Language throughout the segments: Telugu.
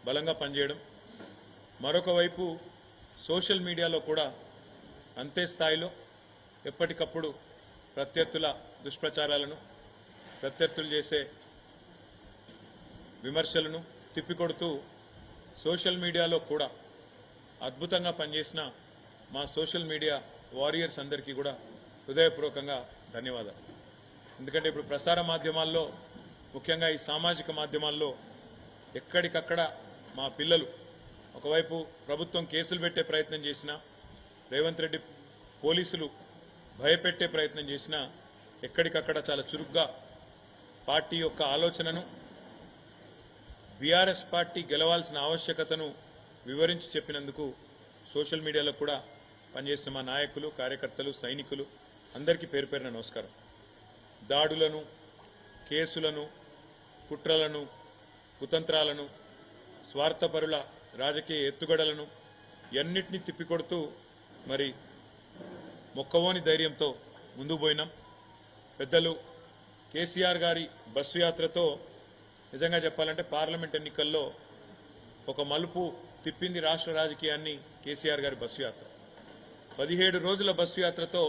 బలంగా పనిచేయడం, మరొక వైపు సోషల్ మీడియాలో కూడా అంతే స్థాయిలో ఎప్పటికప్పుడు ప్రత్యర్థుల దుష్ప్రచారాలను, ప్రత్యర్థులు చేసే విమర్శలను తిప్పికొడుతూ సోషల్ మీడియాలో కూడా అద్భుతంగా పనిచేసిన మా సోషల్ మీడియా వారియర్స్ అందరికీ కూడా హృదయపూర్వకంగా ధన్యవాదాలు. ఎందుకంటే ఇప్పుడు ప్రసార మాధ్యమాల్లో, ముఖ్యంగా ఈ సామాజిక మాధ్యమాల్లో ఎక్కడికక్కడ మా పిల్లలు ఒకవైపు ప్రభుత్వం కేసులు పెట్టే ప్రయత్నం చేసినా, రేవంత్ రెడ్డి పోలీసులు భయపెట్టే ప్రయత్నం చేసినా ఎక్కడికక్కడ చాలా చురుగ్గా పార్టీ యొక్క ఆలోచనను, బీఆర్ఎస్ పార్టీ గెలవాల్సిన ఆవశ్యకతను వివరించి చెప్పినందుకు సోషల్ మీడియాలో కూడా పనిచేసిన మా నాయకులు, కార్యకర్తలు, సైనికులు అందరికీ పేరు పేరున నమస్కారం. దాడులను, కేసులను, కుట్రలను, కుతంత్రాలను, స్వార్థపరుల రాజకీయ ఎత్తుగడలను ఎన్నిటినీ తిప్పికొడుతూ మరి మొక్కవోని ధైర్యంతో ముందుకు పోయినాం. పెద్దలు కేసీఆర్ గారి బస్సు యాత్రతో నిజంగా చెప్పాలంటే పార్లమెంట్ ఎన్నికల్లో ఒక మలుపు తిప్పింది రాష్ట్ర రాజకీయాన్ని కేసీఆర్ గారి బస్సు యాత్ర. 17 రోజుల బస్సు యాత్రతో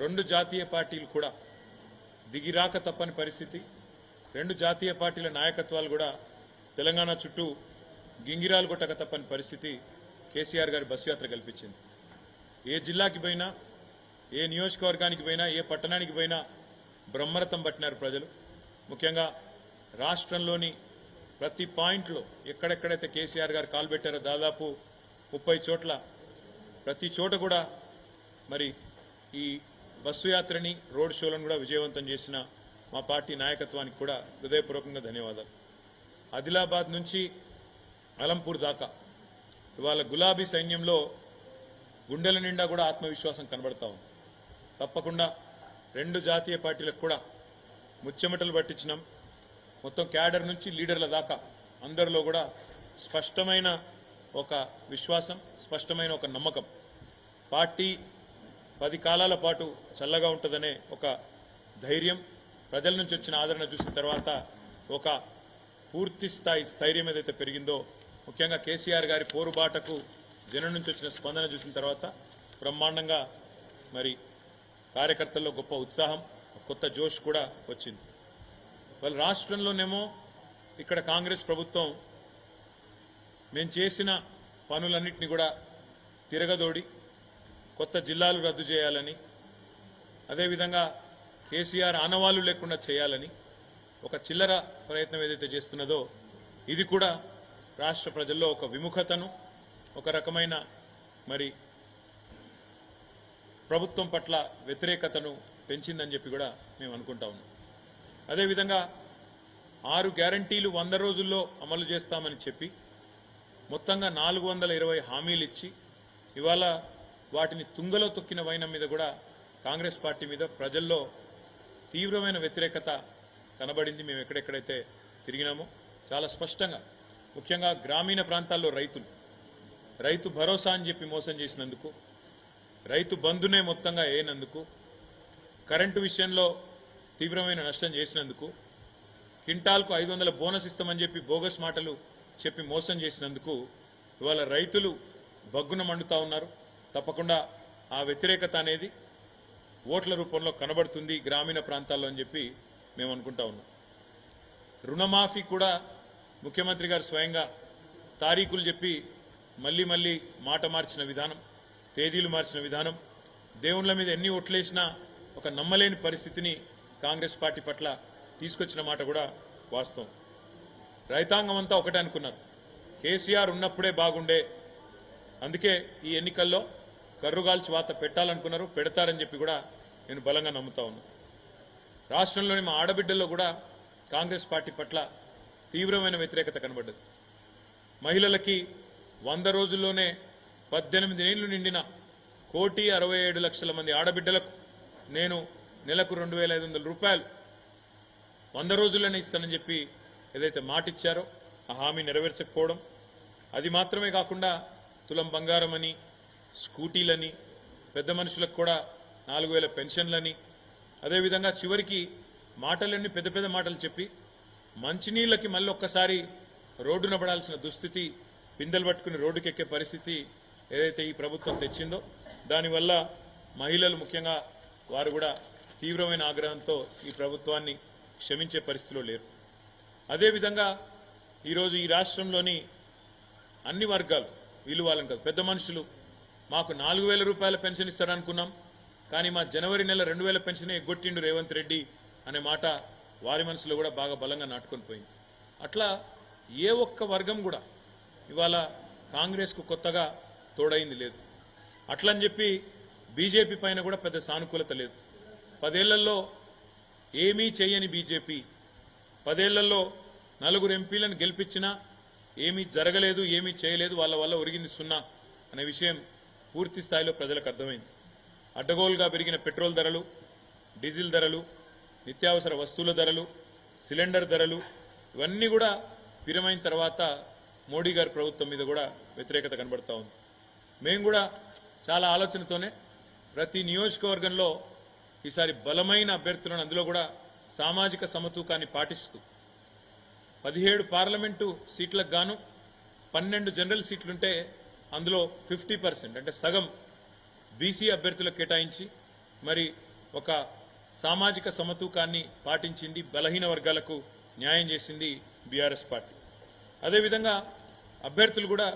2 జాతీయ పార్టీలు కూడా దిగిరాక తప్పని పరిస్థితి. 2 జాతీయ పార్టీల నాయకత్వాలు కూడా తెలంగాణ చుట్టూ గింగిరాలు కొట్టక తప్పని పరిస్థితి కేసీఆర్ గారి బస్సు యాత్ర కల్పించింది. ఏ జిల్లాకి పోయినా, ఏ నియోజకవర్గానికి పోయినా, ఏ పట్టణానికి పోయినా బ్రహ్మరథం పట్టినారు ప్రజలు. ముఖ్యంగా రాష్ట్రంలోని ప్రతి పాయింట్లో ఎక్కడెక్కడైతే కేసీఆర్ గారు కాలు పెట్టారో దాదాపు 30 చోట్ల, ప్రతి చోట కూడా మరి ఈ బస్సు యాత్రని, రోడ్ షోలను కూడా విజయవంతం చేసిన మా పార్టీ నాయకత్వానికి కూడా హృదయపూర్వకంగా ధన్యవాదాలు. ఆదిలాబాద్ నుంచి అలంపూర్ దాకా ఇవాళ గులాబీ సైన్యంలో గుండెల నిండా కూడా ఆత్మవిశ్వాసం కనబడతా ఉంది. తప్పకుండా 2 జాతీయ పార్టీలకు కూడా ముచ్చెమటలు పట్టించినాం. మొత్తం క్యాడర్ నుంచి లీడర్ల దాకా అందరిలో కూడా స్పష్టమైన ఒక విశ్వాసం, స్పష్టమైన ఒక నమ్మకం. పార్టీ 10 కాలాల పాటు చల్లగా ఉంటుందనే ఒక ధైర్యం, ప్రజల నుంచి వచ్చిన ఆదరణ చూసిన తర్వాత ఒక పూర్తి స్థాయి స్థైర్యం ఏదైతే పెరిగిందో, ముఖ్యంగా కేసీఆర్ గారి పోరుబాటకు జనం నుంచి వచ్చిన స్పందన చూసిన తర్వాత బ్రహ్మాండంగా మరి కార్యకర్తల్లో గొప్ప ఉత్సాహం, కొత్త జోష్ కూడా వచ్చింది. వాళ్ళ రాష్ట్రంలోనేమో ఇక్కడ కాంగ్రెస్ ప్రభుత్వం మేము చేసిన పనులన్నింటినీ కూడా తిరగదోడి కొత్త జిల్లాలు రద్దు చేయాలని, అదేవిధంగా కేసీఆర్ ఆనవాళ్లు లేకుండా చేయాలని ఒక చిల్లర ప్రయత్నం ఏదైతే చేస్తున్నదో ఇది కూడా రాష్ట్ర ప్రజల్లో ఒక విముఖతను, ఒక రకమైన మరి ప్రభుత్వం పట్ల వ్యతిరేకతను పెంచిందని చెప్పి కూడా మేము అనుకుంటా ఉన్నాం. అదేవిధంగా 6 గ్యారంటీలు 100 రోజుల్లో అమలు చేస్తామని చెప్పి మొత్తంగా 420 హామీలు ఇచ్చి ఇవాళ వాటిని తుంగలో తొక్కిన వైనం మీద కూడా కాంగ్రెస్ పార్టీ మీద ప్రజల్లో తీవ్రమైన వ్యతిరేకత కనబడింది. మేము ఎక్కడెక్కడైతే తిరిగినామో చాలా స్పష్టంగా, ముఖ్యంగా గ్రామీణ ప్రాంతాల్లో రైతు భరోసా అని చెప్పి మోసం చేసినందుకు, రైతు బంధునే మొత్తంగా వేయనందుకు, కరెంటు విషయంలో తీవ్రమైన నష్టం చేసినందుకు, క్వింటాల్కు 500 బోనస్ ఇస్తామని చెప్పి బోగస్ మాటలు చెప్పి మోసం చేసినందుకు ఇవాళ రైతులు బగ్గున మండుతా ఉన్నారు. తప్పకుండా ఆ వ్యతిరేకత అనేది ఓట్ల రూపంలో కనబడుతుంది గ్రామీణ ప్రాంతాల్లో అని చెప్పి మేము అనుకుంటా ఉన్నాం. రుణమాఫీ కూడా ముఖ్యమంత్రి గారు స్వయంగా తారీఖులు చెప్పి మళ్లీ మాట మార్చిన విధానం, తేదీలు మార్చిన విధానం, దేవుళ్ల మీద ఎన్ని ఓట్లేసినా ఒక నమ్మలేని పరిస్థితిని కాంగ్రెస్ పార్టీ పట్ల తీసుకొచ్చిన మాట కూడా వాస్తవం. రైతాంగం అంతా ఒకటే అనుకున్నారు, కేసీఆర్ ఉన్నప్పుడే బాగుండే, అందుకే ఈ ఎన్నికల్లో కర్రుగాల్చి వాత పెట్టాలనుకున్నారు, పెడతారని చెప్పి కూడా నేను బలంగా నమ్ముతా ఉన్నాను. రాష్ట్రంలోని మా ఆడబిడ్డల్లో కూడా కాంగ్రెస్ పార్టీ పట్ల తీవ్రమైన వ్యతిరేకత కనబడ్డది. మహిళలకి 100 రోజుల్లోనే 18 ఏళ్లు నిండిన 1,67,00,000 మంది ఆడబిడ్డలకు నేను నెలకు 2,500 రూపాయలు 100 రోజుల్లోనే ఇస్తానని చెప్పి ఏదైతే మాట ఇచ్చారో ఆ హామీ నెరవేర్చకపోవడం, అది మాత్రమే కాకుండా తులం బంగారం అని, స్కూటీలని, పెద్ద మనుషులకు కూడా 4,000 పెన్షన్లని, అదేవిధంగా చివరికి మాటలన్నీ పెద్ద పెద్ద మాటలు చెప్పి మంచినీళ్ళకి మళ్ళీ ఒక్కసారి రోడ్డున పడాల్సిన దుస్థితి, పిందెలు పట్టుకుని రోడ్డుకెక్కే పరిస్థితి ఏదైతే ఈ ప్రభుత్వం తెచ్చిందో దానివల్ల మహిళలు ముఖ్యంగా వారు కూడా తీవ్రమైన ఆగ్రహంతో ఈ ప్రభుత్వాన్ని క్షమించే పరిస్థితిలో లేరు. అదేవిధంగా ఈరోజు ఈ రాష్ట్రంలోని అన్ని వర్గాలు, వీళ్ళు వాళ్ళని కాదు, పెద్ద మనుషులు మాకు 4,000 రూపాయల పెన్షన్ ఇస్తారనుకున్నాం, కానీ మా జనవరి నెల 2,000 పెన్షన్ ఎగ్గొట్టిండు రేవంత్ రెడ్డి అనే మాట వారి మనసులో కూడా బాగా బలంగా నాటుకొని పోయింది. అట్లా ఏ ఒక్క వర్గం కూడా ఇవాళ కాంగ్రెస్కు కొత్తగా తోడైంది లేదు. అట్లని చెప్పి బీజేపీ పైన కూడా పెద్ద సానుకూలత లేదు. 10 ఏళ్లలో ఏమీ చేయని బీజేపీ 10 ఏళ్లలో 4 ఎంపీలను గెలిపించినా ఏమీ జరగలేదు, ఏమీ చేయలేదు, వాళ్ళ వల్ల ఒరిగింది సున్నా అనే విషయం పూర్తి స్థాయిలో ప్రజలకు అర్థమైంది. అడ్డగోలుగా పెరిగిన పెట్రోల్ ధరలు, డీజిల్ ధరలు, నిత్యావసర వస్తువుల ధరలు, సిలిండర్ ధరలు ఇవన్నీ కూడా పిరమైన తర్వాత మోడీ గారి ప్రభుత్వం మీద కూడా వ్యతిరేకత కనబడతా ఉంది. మేము కూడా చాలా ఆలోచనతోనే ప్రతి నియోజకవర్గంలో ఈసారి బలమైన అభ్యర్థులను, అందులో కూడా సామాజిక సమతూకాన్ని పాటిస్తూ 17 పార్లమెంటు సీట్లకు గాను 12 జనరల్ సీట్లుంటే అందులో 50% అంటే సగం బీసీ అభ్యర్థులకు కేటాయించి మరి ఒక సామాజిక సమతూకాన్ని పాటించింది, బలహీన వర్గాలకు న్యాయం చేసింది బీఆర్ఎస్ పార్టీ. అదేవిధంగా అభ్యర్థులు కూడా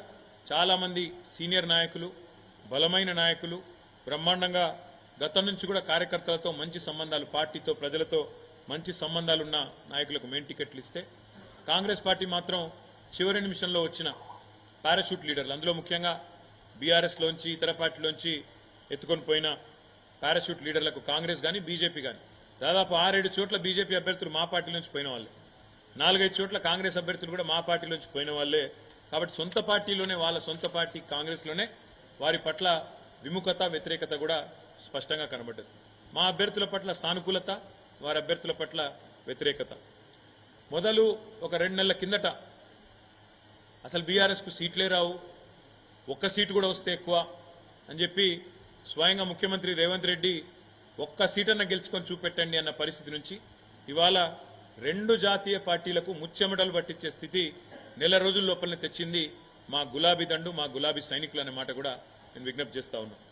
చాలామంది సీనియర్ నాయకులు, బలమైన నాయకులు, బ్రహ్మాండంగా గతం నుంచి కూడా కార్యకర్తలతో మంచి సంబంధాలు, పార్టీతో ప్రజలతో మంచి సంబంధాలున్న నాయకులకు మెయిన్ టికెట్లు ఇస్తే కాంగ్రెస్ పార్టీ మాత్రం చివరి నిమిషంలో వచ్చిన పారాషూట్ లీడర్లు, అందులో ముఖ్యంగా బీఆర్ఎస్లోంచి ఇతర పార్టీలోంచి ఎత్తుకొని పోయిన పారాషూట్ లీడర్లకు కాంగ్రెస్ కానీ బీజేపీ కానీ దాదాపు 6-7 చోట్ల బీజేపీ అభ్యర్థులు మా పార్టీలోంచి పోయిన వాళ్ళే, 4-5 చోట్ల కాంగ్రెస్ అభ్యర్థులు కూడా మా పార్టీలోంచి పోయిన వాళ్ళే. కాబట్టి సొంత పార్టీలోనే, వాళ్ళ సొంత పార్టీ కాంగ్రెస్లోనే వారి పట్ల విముఖత, వ్యతిరేకత కూడా స్పష్టంగా కనబడ్డది. మా అభ్యర్థుల పట్ల సానుకూలత, వారి అభ్యర్థుల పట్ల వ్యతిరేకత. మొదలు ఒక 2 నెలల కిందట అసలు బీఆర్ఎస్కు సీట్లే రావు, ఒక్క సీటు కూడా వస్తే ఎక్కువ అని చెప్పి స్వయంగా ముఖ్యమంత్రి రేవంత్ రెడ్డి ఒక్క సీటన్నా గెలుచుకొని చూపెట్టండి అన్న పరిస్థితి నుంచి ఇవాళ 2 జాతీయ పార్టీలకు ముచ్చెమటలు పట్టించే స్థితి నెల రోజుల లోపలనే తెచ్చింది మా గులాబీ దండు, మా గులాబీ సైనికులు అనే మాట కూడా నేను విజ్ఞప్తి చేస్తా ఉన్నాను.